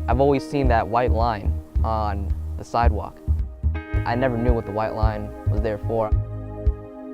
I've always seen that white line on the sidewalk. I never knew what the white line was there for.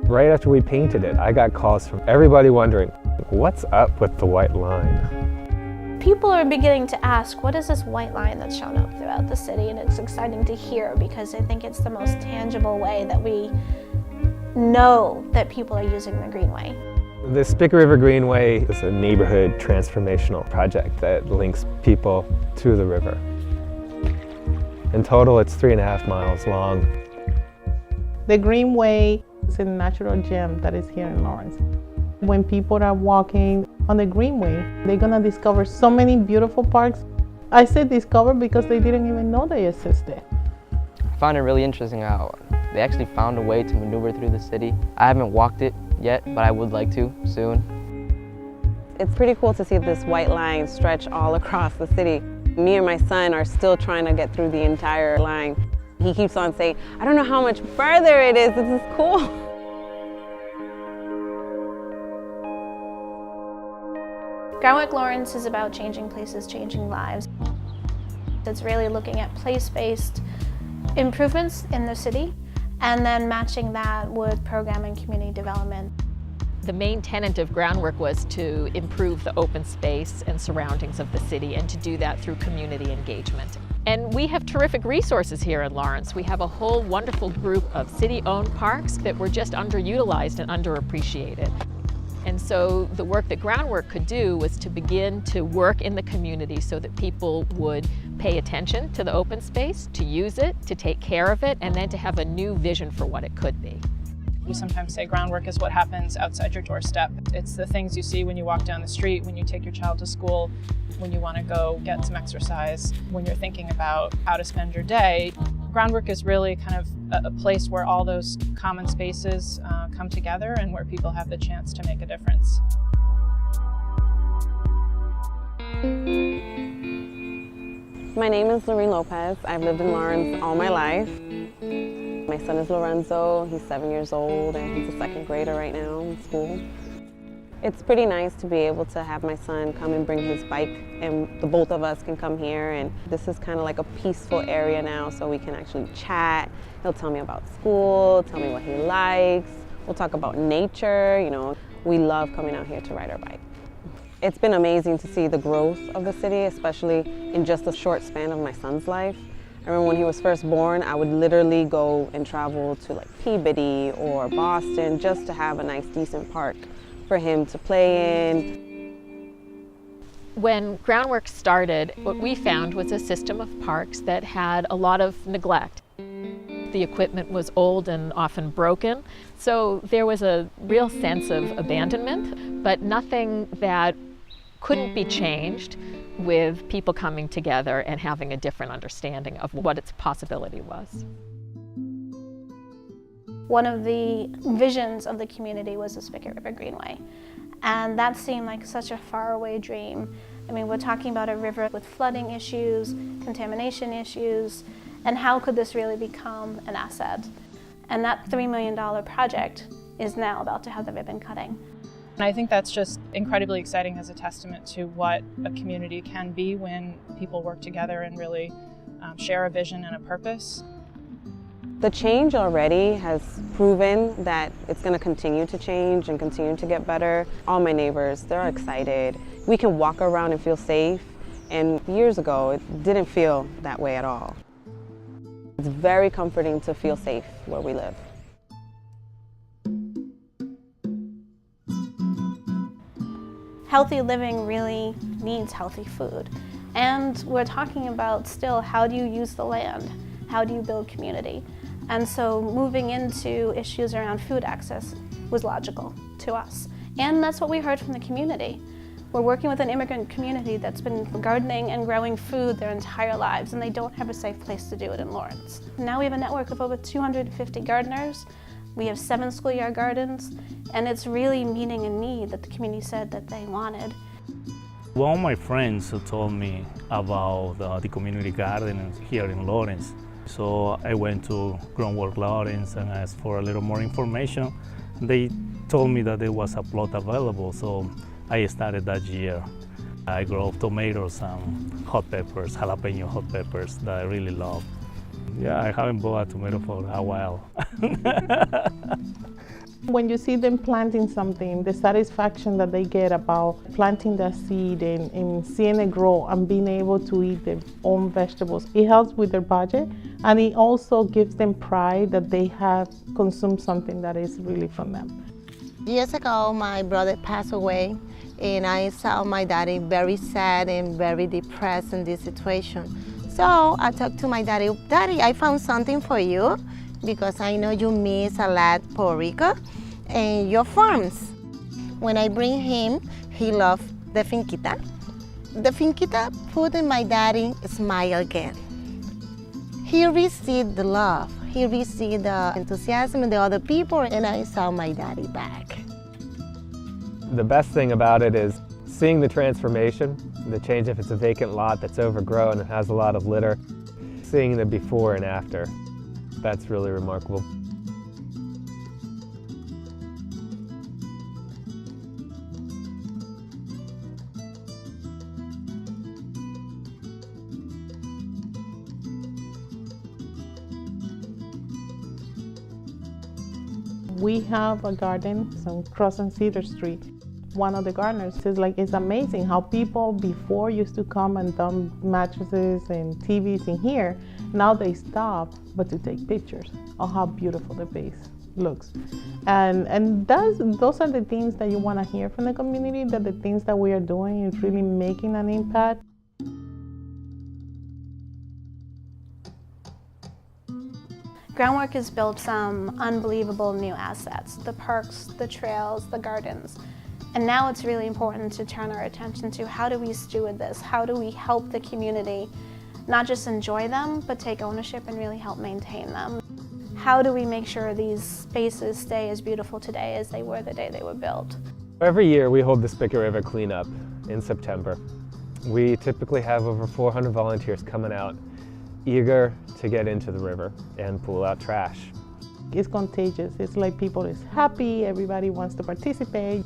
Right after we painted it, I got calls from everybody wondering, what's up with the white line? People are beginning to ask, what is this white line that's shown up throughout the city? And it's exciting to hear because I think it's the most tangible way that we know that people are using the Greenway. The Spicket River Greenway is a neighborhood transformational project that links people to the river. In total, it's 3.5 miles long. The Greenway is a natural gem that is here in Lawrence. When people are walking on the Greenway, they're gonna discover so many beautiful parks. I say discover because they didn't even know they existed. I found it really interesting how they actually found a way to maneuver through the city. I haven't walked it yet, but I would like to soon. It's pretty cool to see this white line stretch all across the city. Me and my son are still trying to get through the entire line. He keeps on saying, I don't know how much further it is, this is cool. Groundwork Lawrence is about changing places, changing lives. It's really looking at place-based improvements in the city and then matching that with program and community development. The main tenet of Groundwork was to improve the open space and surroundings of the city, and to do that through community engagement. And we have terrific resources here in Lawrence. We have a whole wonderful group of city-owned parks that were just underutilized and underappreciated. And so the work that Groundwork could do was to begin to work in the community so that people would pay attention to the open space, to use it, to take care of it, and then to have a new vision for what it could be. We sometimes say groundwork is what happens outside your doorstep. It's the things you see when you walk down the street, when you take your child to school, when you want to go get some exercise, when you're thinking about how to spend your day. Groundwork is really kind of a place where all those common spaces come together and where people have the chance to make a difference. My name is Lorene Lopez. I've lived in Lawrence all my life. My son is Lorenzo. He's 7 years old and he's a second grader right now in school. It's pretty nice to be able to have my son come and bring his bike and the both of us can come here, and this is kind of like a peaceful area now so we can actually chat. He'll tell me about school, tell me what he likes. We'll talk about nature, you know. We love coming out here to ride our bike. It's been amazing to see the growth of the city, especially in just a short span of my son's life. I remember when he was first born, I would literally go and travel to like Peabody or Boston just to have a nice, decent park for him to play in. When Groundwork started, what we found was a system of parks that had a lot of neglect. The equipment was old and often broken, so there was a real sense of abandonment, but nothing that couldn't be changed with people coming together and having a different understanding of what its possibility was. One of the visions of the community was the Spicket River Greenway, and that seemed like such a faraway dream. I mean, we're talking about a river with flooding issues, contamination issues, and how could this really become an asset? And that $3 million project is now about to have the ribbon cutting. And I think that's just incredibly exciting as a testament to what a community can be when people work together and really share a vision and a purpose. The change already has proven that it's going to continue to change and continue to get better. All my neighbors, they're excited. We can walk around and feel safe, and years ago it didn't feel that way at all. It's very comforting to feel safe where we live. Healthy living really needs healthy food. And we're talking about still, how do you use the land? How do you build community? And so moving into issues around food access was logical to us. And that's what we heard from the community. We're working with an immigrant community that's been gardening and growing food their entire lives, and they don't have a safe place to do it in Lawrence. Now we have a network of over 250 gardeners. We have 7 schoolyard gardens, and it's really meeting a need that the community said that they wanted. One of my friends told me about the community garden here in Lawrence. So I went to Groundwork Lawrence and asked for a little more information. They told me that there was a plot available, so I started that year. I grow tomatoes and hot peppers, jalapeno hot peppers that I really love. Yeah, I haven't bought a tomato for a while. When you see them planting something, the satisfaction that they get about planting that seed and seeing it grow and being able to eat their own vegetables, it helps with their budget, and it also gives them pride that they have consumed something that is really from them. Years ago, my brother passed away, and I saw my daddy very sad and very depressed in this situation. So I talked to my daddy, "Daddy, I found something for you, because I know you miss a lot Puerto Rico and your farms." When I bring him, he loved the finquita. The finquita put in my daddy smile again. He received the love, he received the enthusiasm of the other people, and I saw my daddy back. The best thing about it is seeing the transformation, the change if it's a vacant lot that's overgrown and has a lot of litter, seeing the before and after. That's really remarkable. We have a garden on Cross and Cedar Street. One of the gardeners says, like, it's amazing how people before used to come and dump mattresses and TVs in here. Now they stop, but to take pictures of how beautiful the base looks. And those are the things that you want to hear from the community, that the things that we are doing is really making an impact. Groundwork has built some unbelievable new assets, the parks, the trails, the gardens. And now it's really important to turn our attention to how do we steward this? How do we help the community not just enjoy them, but take ownership and really help maintain them? How do we make sure these spaces stay as beautiful today as they were the day they were built? Every year we hold the Spicket River cleanup in September. We typically have over 400 volunteers coming out, eager to get into the river and pull out trash. It's contagious. It's like people is happy, everybody wants to participate.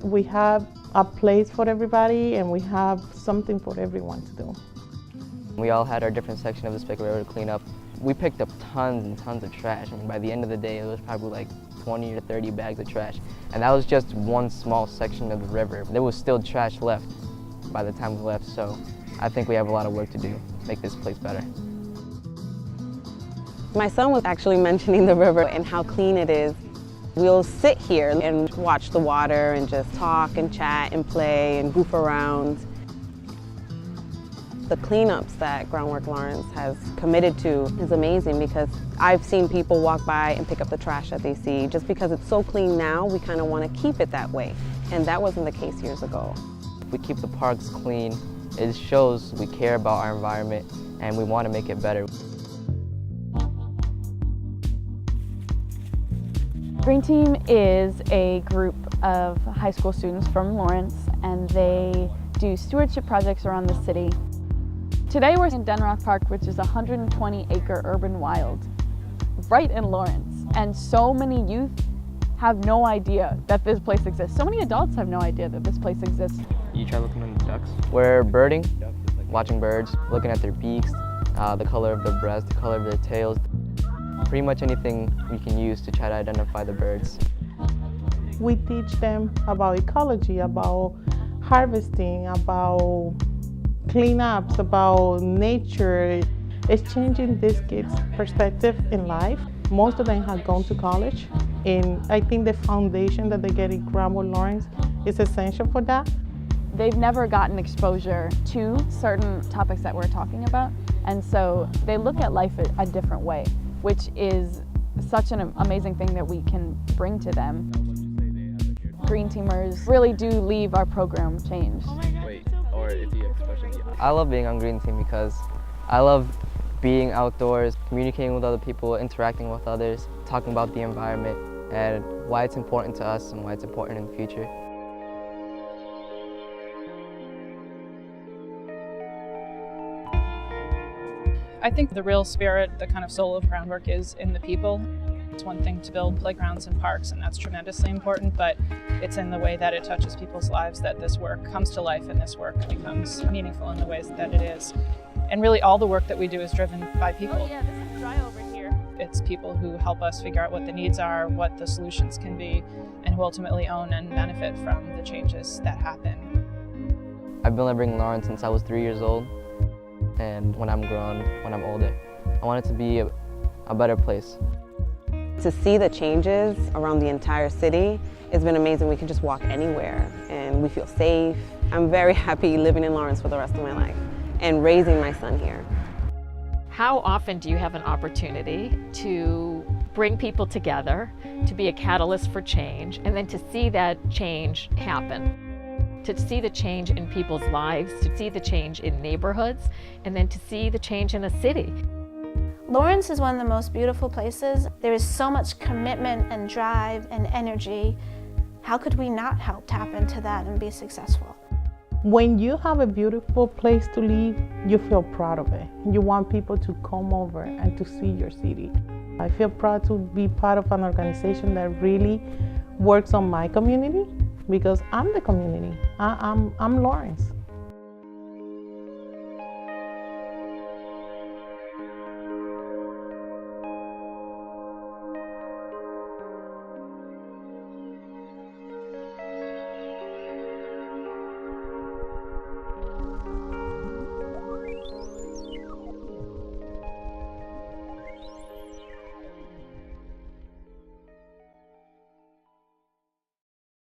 We have a place for everybody, and we have something for everyone to do. We all had our different section of the Spicket River to clean up. We picked up tons and tons of trash. I mean, by the end of the day, it was probably like 20 or 30 bags of trash. And that was just one small section of the river. There was still trash left by the time we left, so I think we have a lot of work to do, make this place better. My son was actually mentioning the river and how clean it is. We'll sit here and watch the water and just talk and chat and play and goof around. The cleanups that Groundwork Lawrence has committed to is amazing, because I've seen people walk by and pick up the trash that they see. Just because it's so clean now, we kind of want to keep it that way. And that wasn't the case years ago. If we keep the parks clean, it shows we care about our environment and we want to make it better. Green Team is a group of high school students from Lawrence, and they do stewardship projects around the city. Today we're in Denrock Park, which is a 120-acre urban wild, right in Lawrence. And so many youth have no idea that this place exists. So many adults have no idea that this place exists. You try looking at the ducks? We're birding, watching birds, looking at their beaks, the color of their breasts, the color of their tails. Pretty much anything we can use to try to identify the birds. We teach them about ecology, about harvesting, about cleanups, about nature. It's changing these kids' perspective in life. Most of them have gone to college, and I think the foundation that they get in Groundwork Lawrence is essential for that. They've never gotten exposure to certain topics that we're talking about, and so they look at life a different way, which is such an amazing thing that we can bring to them. Green Teamers really do leave our program changed. I love being on Green Team because I love being outdoors, communicating with other people, interacting with others, talking about the environment and why it's important to us and why it's important in the future. I think the real spirit, the kind of soul of Groundwork is in the people. one thing to build playgrounds and parks, and that's tremendously important, but it's in the way that it touches people's lives that this work comes to life and this work becomes meaningful in the ways that it is. And really all the work that we do is driven by people. Oh yeah, this is dry over here. It's people who help us figure out what the needs are, what the solutions can be, and who ultimately own and benefit from the changes that happen. I've been living in Lawrence since I was 3 years old, and when I'm grown, when I'm older, I want it to be a better place. To see the changes around the entire city, it's been amazing. We can just walk anywhere and we feel safe. I'm very happy living in Lawrence for the rest of my life and raising my son here. How often do you have an opportunity to bring people together, to be a catalyst for change, and then to see that change happen? To see the change in people's lives, to see the change in neighborhoods, and then to see the change in a city. Lawrence is one of the most beautiful places. There is so much commitment and drive and energy. How could we not help tap into that and be successful? When you have a beautiful place to live, you feel proud of it. You want people to come over and to see your city. I feel proud to be part of an organization that really works on my community, because I'm the community. I'm Lawrence.